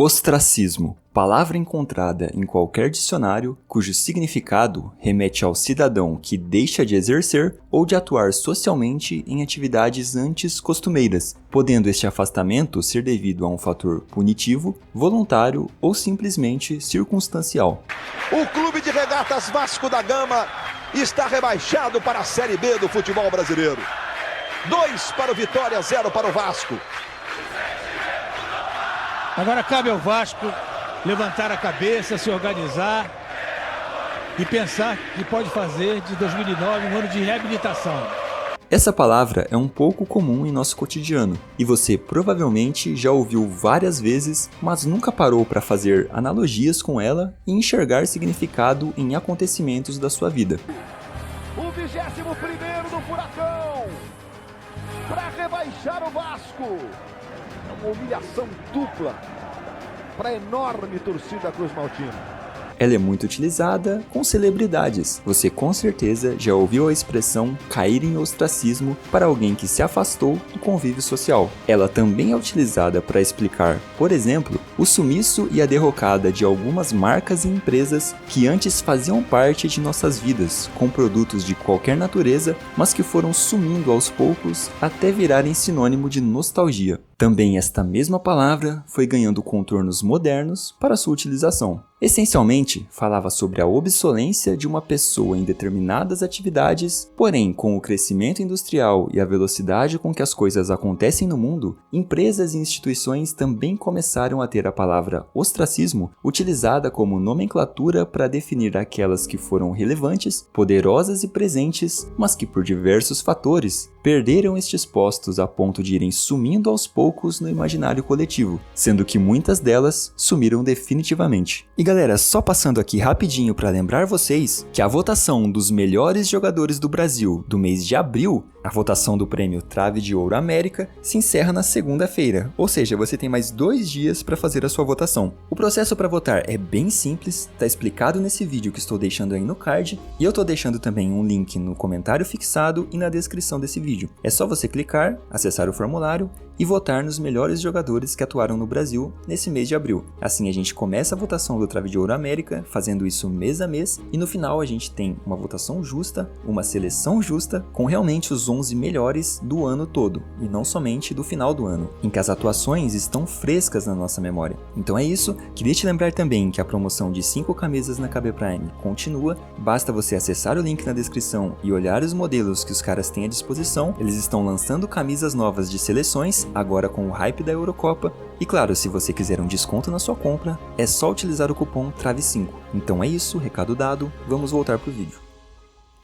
Ostracismo, palavra encontrada em qualquer dicionário cujo significado remete ao cidadão que deixa de exercer ou de atuar socialmente em atividades antes costumeiras, podendo este afastamento ser devido a um fator punitivo, voluntário ou simplesmente circunstancial. O Clube de Regatas Vasco da Gama está rebaixado para a Série B do futebol brasileiro. 2 para o Vitória, 0 para o Vasco. Agora cabe ao Vasco levantar a cabeça, se organizar e pensar que pode fazer de 2009 um ano de reabilitação. Essa palavra é um pouco comum em nosso cotidiano e você provavelmente já ouviu várias vezes, mas nunca parou para fazer analogias com ela e enxergar significado em acontecimentos da sua vida. O 21º do Furacão para rebaixar o Vasco. É uma humilhação dupla para a enorme torcida Cruz Maltina. Ela é muito utilizada com celebridades. Você com certeza já ouviu a expressão cair em ostracismo para alguém que se afastou do convívio social. Ela também é utilizada para explicar, por exemplo, o sumiço e a derrocada de algumas marcas e empresas que antes faziam parte de nossas vidas, com produtos de qualquer natureza, mas que foram sumindo aos poucos até virarem sinônimo de nostalgia. Também esta mesma palavra foi ganhando contornos modernos para sua utilização. Essencialmente, falava sobre a obsolência de uma pessoa em determinadas atividades, porém, com o crescimento industrial e a velocidade com que as coisas acontecem no mundo, empresas e instituições também começaram a ter a palavra ostracismo utilizada como nomenclatura para definir aquelas que foram relevantes, poderosas e presentes, mas que por diversos fatores perderam estes postos a ponto de irem sumindo aos poucos no imaginário coletivo, sendo que muitas delas sumiram definitivamente. E galera, só passando aqui rapidinho para lembrar vocês que a votação dos melhores jogadores do Brasil do mês de abril, a votação do prêmio Trave de Ouro América, se encerra na segunda-feira, ou seja, você tem mais 2 dias para fazer a sua votação. O processo para votar é bem simples, tá explicado nesse vídeo que estou deixando aí no card, e eu tô deixando também um link no comentário fixado e na descrição desse vídeo. É só você clicar, acessar o formulário e votar nos melhores jogadores que atuaram no Brasil nesse mês de abril. Assim a gente começa a votação do Trave de Ouro América, fazendo isso mês a mês, e no final a gente tem uma votação justa, uma seleção justa, com realmente os 11 melhores do ano todo, e não somente do final do ano, em que as atuações estão frescas na nossa memória. Então é isso, queria te lembrar também que a promoção de 5 camisas na KB Prime continua, basta você acessar o link na descrição e olhar os modelos que os caras têm à disposição. Eles estão lançando camisas novas de seleções, agora com o hype da Eurocopa, e claro, se você quiser um desconto na sua compra, é só utilizar o cupom TRAVE5. Então é isso, recado dado, vamos voltar pro vídeo.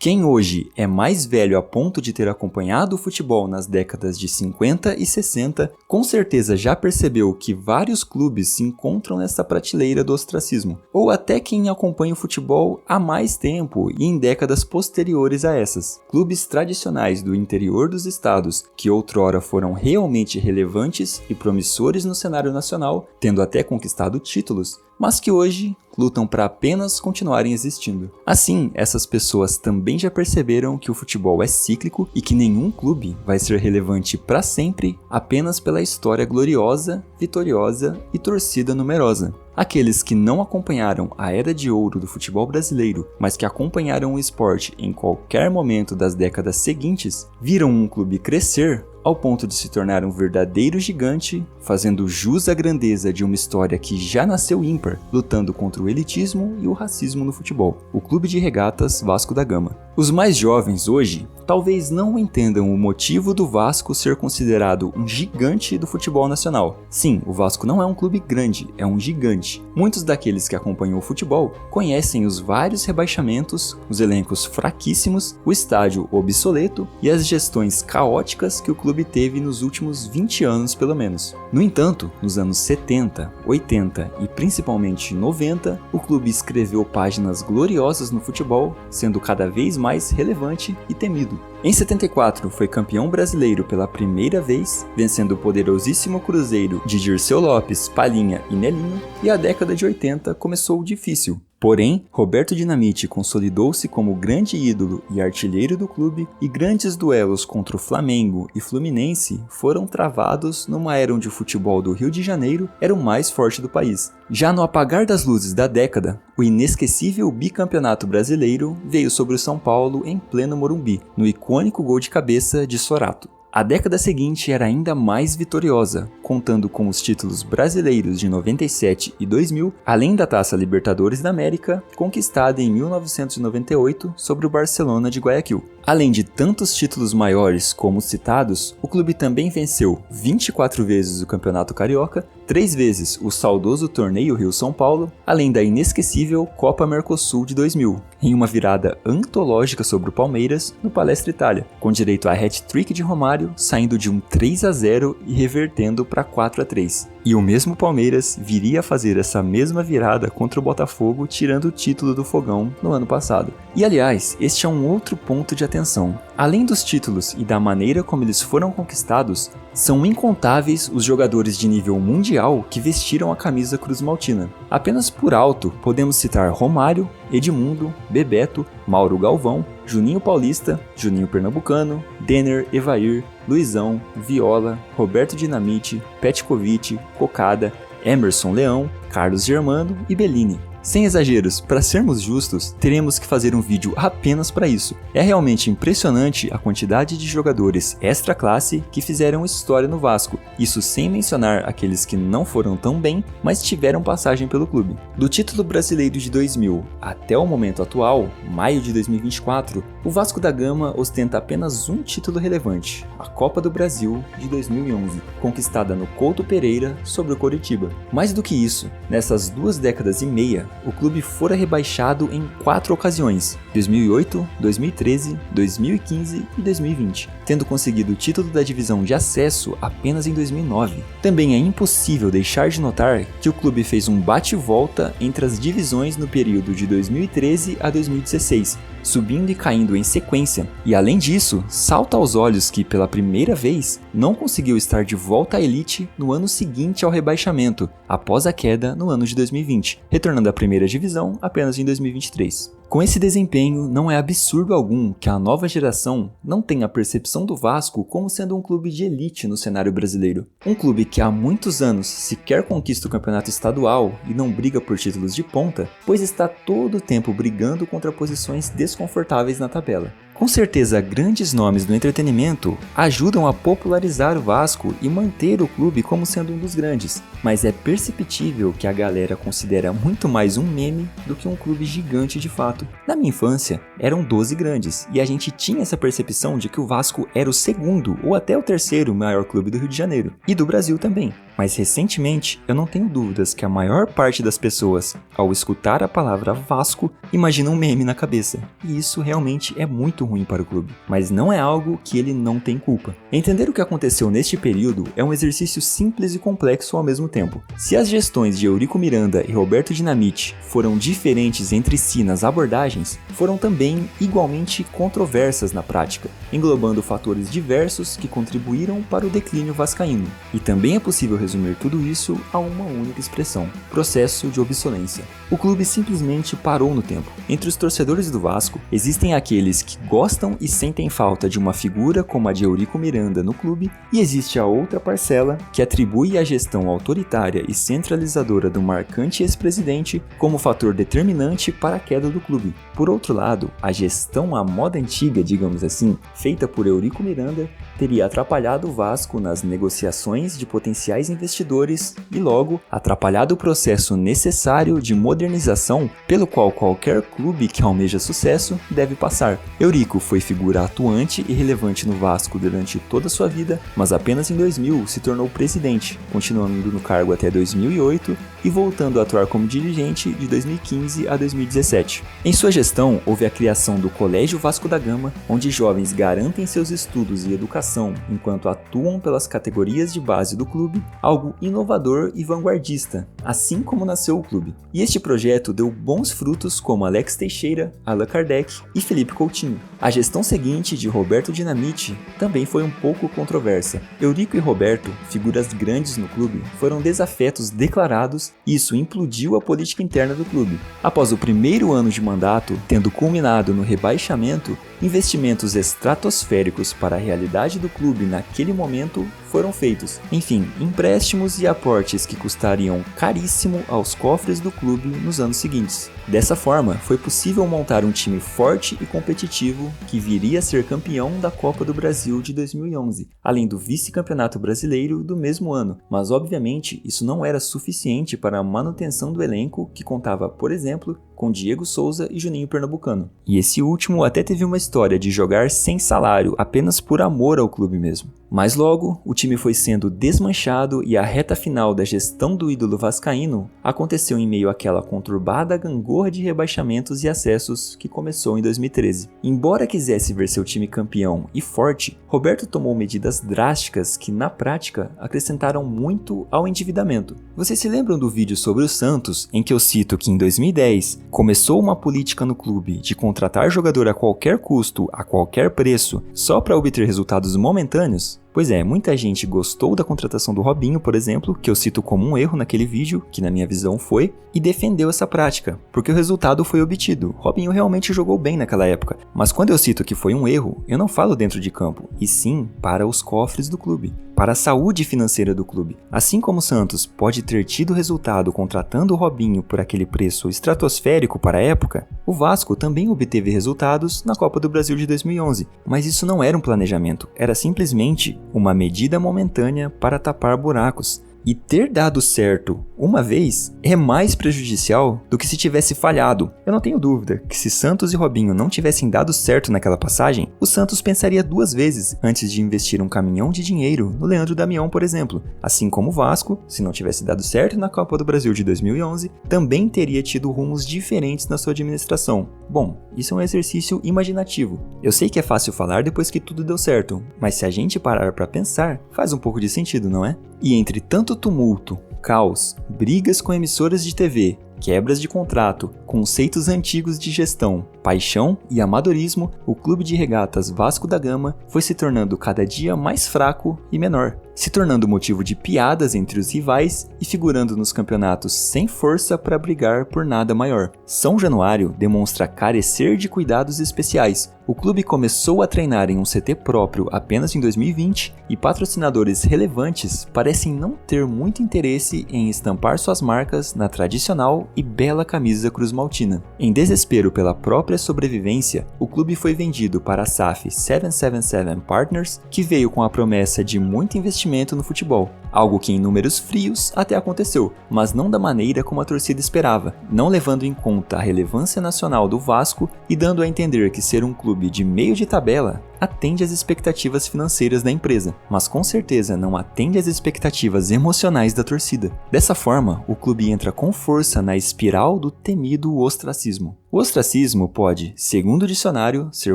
Quem hoje é mais velho a ponto de ter acompanhado o futebol nas décadas de 50 e 60, com certeza já percebeu que vários clubes se encontram nessa prateleira do ostracismo, ou até quem acompanha o futebol há mais tempo e em décadas posteriores a essas. Clubes tradicionais do interior dos estados, que outrora foram realmente relevantes e promissores no cenário nacional, tendo até conquistado títulos, mas que hoje lutam para apenas continuarem existindo. Assim, essas pessoas também já perceberam que o futebol é cíclico e que nenhum clube vai ser relevante para sempre apenas pela história gloriosa, vitoriosa e torcida numerosa. Aqueles que não acompanharam a era de ouro do futebol brasileiro, mas que acompanharam o esporte em qualquer momento das décadas seguintes, viram um clube crescer ao ponto de se tornar um verdadeiro gigante, fazendo jus à grandeza de uma história que já nasceu ímpar, lutando contra o elitismo e o racismo no futebol, o Clube de Regatas Vasco da Gama. Os mais jovens hoje talvez não entendam o motivo do Vasco ser considerado um gigante do futebol nacional. Sim, o Vasco não é um clube grande, é um gigante. Muitos daqueles que acompanham o futebol conhecem os vários rebaixamentos, os elencos fraquíssimos, o estádio obsoleto e as gestões caóticas que o clube teve nos últimos 20 anos pelo menos. No entanto, nos anos 70, 80 e principalmente 90, o clube escreveu páginas gloriosas no futebol, sendo cada vez mais relevante e temido. Em 74, foi campeão brasileiro pela primeira vez, vencendo o poderosíssimo Cruzeiro de Dirceu Lopes, Palhinha e Nelinho, e a década de 80 começou difícil. Porém, Roberto Dinamite consolidou-se como grande ídolo e artilheiro do clube, e grandes duelos contra o Flamengo e Fluminense foram travados numa era onde o futebol do Rio de Janeiro era o mais forte do país. Já no apagar das luzes da década, o inesquecível bicampeonato brasileiro veio sobre o São Paulo em pleno Morumbi, no icônico gol de cabeça de Sorato. A década seguinte era ainda mais vitoriosa, contando com os títulos brasileiros de 97 e 2000, além da Taça Libertadores da América, conquistada em 1998 sobre o Barcelona de Guayaquil. Além de tantos títulos maiores como os citados, o clube também venceu 24 vezes o Campeonato Carioca, 3 vezes o saudoso Torneio Rio-São Paulo, além da inesquecível Copa Mercosul de 2000, em uma virada antológica sobre o Palmeiras no Palestra Itália, com direito a hat-trick de Romário, saindo de um 3-0 e revertendo para 4-3. E o mesmo Palmeiras viria a fazer essa mesma virada contra o Botafogo, tirando o título do Fogão no ano passado. E aliás, este é um outro ponto de atenção. Além dos títulos e da maneira como eles foram conquistados, são incontáveis os jogadores de nível mundial que vestiram a camisa cruz-maltina. Apenas por alto, podemos citar Romário, Edmundo, Bebeto, Mauro Galvão, Juninho Paulista, Juninho Pernambucano, Denner, Evair, Luizão, Viola, Roberto Dinamite, Petkovic, Cocada, Emerson Leão, Carlos Germano e Bellini. Sem exageros, para sermos justos, teremos que fazer um vídeo apenas para isso. É realmente impressionante a quantidade de jogadores extra classe que fizeram história no Vasco, isso sem mencionar aqueles que não foram tão bem, mas tiveram passagem pelo clube. Do título brasileiro de 2000 até o momento atual, maio de 2024, o Vasco da Gama ostenta apenas um título relevante, a Copa do Brasil de 2011, conquistada no Couto Pereira sobre o Coritiba. Mais do que isso, nessas 2 décadas e meia, o clube fora rebaixado em 4 ocasiões, 2008, 2013, 2015 e 2020, tendo conseguido o título da divisão de acesso apenas em 2009. Também é impossível deixar de notar que o clube fez um bate-volta entre as divisões no período de 2013 a 2016, subindo e caindo em sequência, e além disso, salta aos olhos que pela primeira vez não conseguiu estar de volta à elite no ano seguinte ao rebaixamento, após a queda no ano de 2020, retornando à primeira divisão apenas em 2023. Com esse desempenho, não é absurdo algum que a nova geração não tenha a percepção do Vasco como sendo um clube de elite no cenário brasileiro. Um clube que há muitos anos sequer conquista o campeonato estadual e não briga por títulos de ponta, pois está todo o tempo brigando contra posições desconfortáveis na tabela. Com certeza, grandes nomes do entretenimento ajudam a popularizar o Vasco e manter o clube como sendo um dos grandes, mas é perceptível que a galera considera muito mais um meme do que um clube gigante de fato. Na minha infância, eram 12 grandes, e a gente tinha essa percepção de que o Vasco era o segundo ou até o terceiro maior clube do Rio de Janeiro, e do Brasil também. Mas recentemente, eu não tenho dúvidas que a maior parte das pessoas, ao escutar a palavra Vasco, imagina um meme na cabeça, e isso realmente é muito ruim para o clube, mas não é algo que ele não tem culpa. Entender o que aconteceu neste período é um exercício simples e complexo ao mesmo tempo. Se as gestões de Eurico Miranda e Roberto Dinamite foram diferentes entre si nas abordagens, foram também igualmente controversas na prática, englobando fatores diversos que contribuíram para o declínio vascaíno. E também é possível resumir tudo isso a uma única expressão: processo de obsolência. O clube simplesmente parou no tempo. Entre os torcedores do Vasco, existem aqueles que gostam e sentem falta de uma figura como a de Eurico Miranda no clube, e existe a outra parcela que atribui a gestão autoritária e centralizadora do marcante ex-presidente como fator determinante para a queda do clube. Por outro lado, a gestão à moda antiga, digamos assim, feita por Eurico Miranda, teria atrapalhado o Vasco nas negociações de potenciais investidores e logo atrapalhado o processo necessário de modernização pelo qual qualquer clube que almeja sucesso deve passar. Eurico foi figura atuante e relevante no Vasco durante toda sua vida, mas apenas em 2000 se tornou presidente, continuando no cargo até 2008 e voltando a atuar como dirigente de 2015 a 2017. Em sua gestão, houve a criação do Colégio Vasco da Gama, onde jovens garantem seus estudos e educação enquanto atuam pelas categorias de base do clube, a algo inovador e vanguardista, assim como nasceu o clube. E este projeto deu bons frutos como Alex Teixeira, Allan Kardec e Felipe Coutinho. A gestão seguinte de Roberto Dinamite também foi um pouco controversa. Eurico e Roberto, figuras grandes no clube, foram desafetos declarados e isso implodiu a política interna do clube. Após o primeiro ano de mandato, tendo culminado no rebaixamento, investimentos estratosféricos para a realidade do clube naquele momento foram feitos. Enfim, empréstimos e aportes que custariam caríssimo aos cofres do clube nos anos seguintes. Dessa forma, foi possível montar um time forte e competitivo que viria a ser campeão da Copa do Brasil de 2011, além do vice-campeonato brasileiro do mesmo ano. Mas obviamente isso não era suficiente para a manutenção do elenco que contava, por exemplo, com Diego Souza e Juninho Pernambucano. E esse último até teve uma história de jogar sem salário, apenas por amor ao clube mesmo. Mas logo, o time foi sendo desmanchado e a reta final da gestão do ídolo vascaíno aconteceu em meio àquela conturbada gangorra de rebaixamentos e acessos que começou em 2013. Embora quisesse ver seu time campeão e forte, Roberto tomou medidas drásticas que, na prática, acrescentaram muito ao endividamento. Vocês se lembram do vídeo sobre o Santos, em que eu cito que em 2010 começou uma política no clube de contratar jogador a qualquer custo, a qualquer preço, só para obter resultados momentâneos? Pois é, muita gente gostou da contratação do Robinho, por exemplo, que eu cito como um erro naquele vídeo, que na minha visão foi, e defendeu essa prática, porque o resultado foi obtido. Robinho realmente jogou bem naquela época, mas quando eu cito que foi um erro, eu não falo dentro de campo, e sim para os cofres do clube, para a saúde financeira do clube. Assim como o Santos pode ter tido resultado contratando o Robinho por aquele preço estratosférico para a época, o Vasco também obteve resultados na Copa do Brasil de 2011, mas isso não era um planejamento, era simplesmente uma medida momentânea para tapar buracos. E ter dado certo uma vez é mais prejudicial do que se tivesse falhado. Eu não tenho dúvida que se Santos e Robinho não tivessem dado certo naquela passagem, o Santos pensaria duas vezes antes de investir um caminhão de dinheiro no Leandro Damião, por exemplo. Assim como o Vasco, se não tivesse dado certo na Copa do Brasil de 2011, também teria tido rumos diferentes na sua administração. Bom, isso é um exercício imaginativo. Eu sei que é fácil falar depois que tudo deu certo, mas se a gente parar para pensar, faz um pouco de sentido, não é? E entre tanto tumulto, caos, brigas com emissoras de TV, quebras de contrato, conceitos antigos de gestão, paixão e amadorismo, o Clube de Regatas Vasco da Gama foi se tornando cada dia mais fraco e menor, se tornando motivo de piadas entre os rivais e figurando nos campeonatos sem força para brigar por nada maior. São Januário demonstra carecer de cuidados especiais. O clube começou a treinar em um CT próprio apenas em 2020 e patrocinadores relevantes parecem não ter muito interesse em estampar suas marcas na tradicional e bela camisa cruz-maltina. Em desespero pela própria sobrevivência, o clube foi vendido para a SAF 777 Partners, que veio com a promessa de muito investimento no futebol, algo que em números frios até aconteceu, mas não da maneira como a torcida esperava, não levando em conta a relevância nacional do Vasco e dando a entender que ser um clube de meio de tabela atende às expectativas financeiras da empresa, mas com certeza não atende às expectativas emocionais da torcida. Dessa forma, o clube entra com força na espiral do temido ostracismo. O ostracismo pode, segundo o dicionário, ser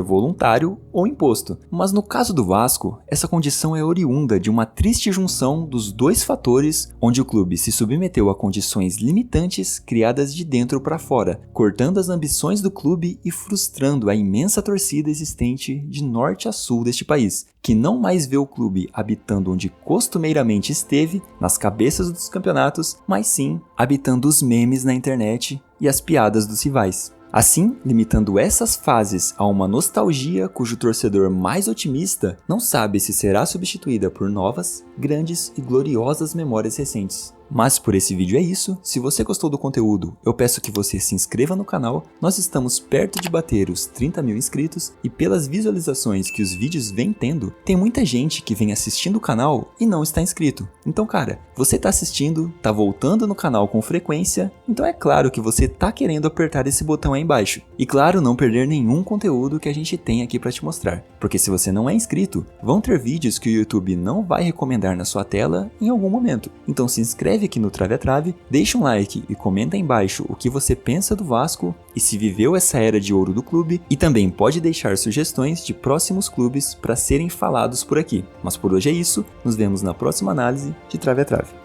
voluntário ou imposto, mas no caso do Vasco, essa condição é oriunda de uma triste junção dos dois fatores onde o clube se submeteu a condições limitantes criadas de dentro para fora, cortando as ambições do clube e frustrando a imensa torcida existente de norte a sul deste país, que não mais vê o clube habitando onde costumeiramente esteve, nas cabeças dos campeonatos, mas sim habitando os memes na internet e as piadas dos rivais. Assim, limitando essas fases a uma nostalgia cujo torcedor mais otimista não sabe se será substituída por novas, grandes e gloriosas memórias recentes. Mas por esse vídeo é isso. Se você gostou do conteúdo, eu peço que você se inscreva no canal. Nós estamos perto de bater os 30 mil inscritos e pelas visualizações que os vídeos vêm tendo, tem muita gente que vem assistindo o canal e não está inscrito. Então cara, você tá assistindo, tá voltando no canal com frequência, então é claro que você tá querendo apertar esse botão aí embaixo. E claro, não perder nenhum conteúdo que a gente tem aqui para te mostrar. Porque se você não é inscrito, vão ter vídeos que o YouTube não vai recomendar na sua tela em algum momento. Então se inscreve aqui no Trave a Trave, deixa um like e comenta aí embaixo o que você pensa do Vasco e se viveu essa era de ouro do clube, e também pode deixar sugestões de próximos clubes para serem falados por aqui. Mas por hoje é isso, nos vemos na próxima análise de Trave a Trave.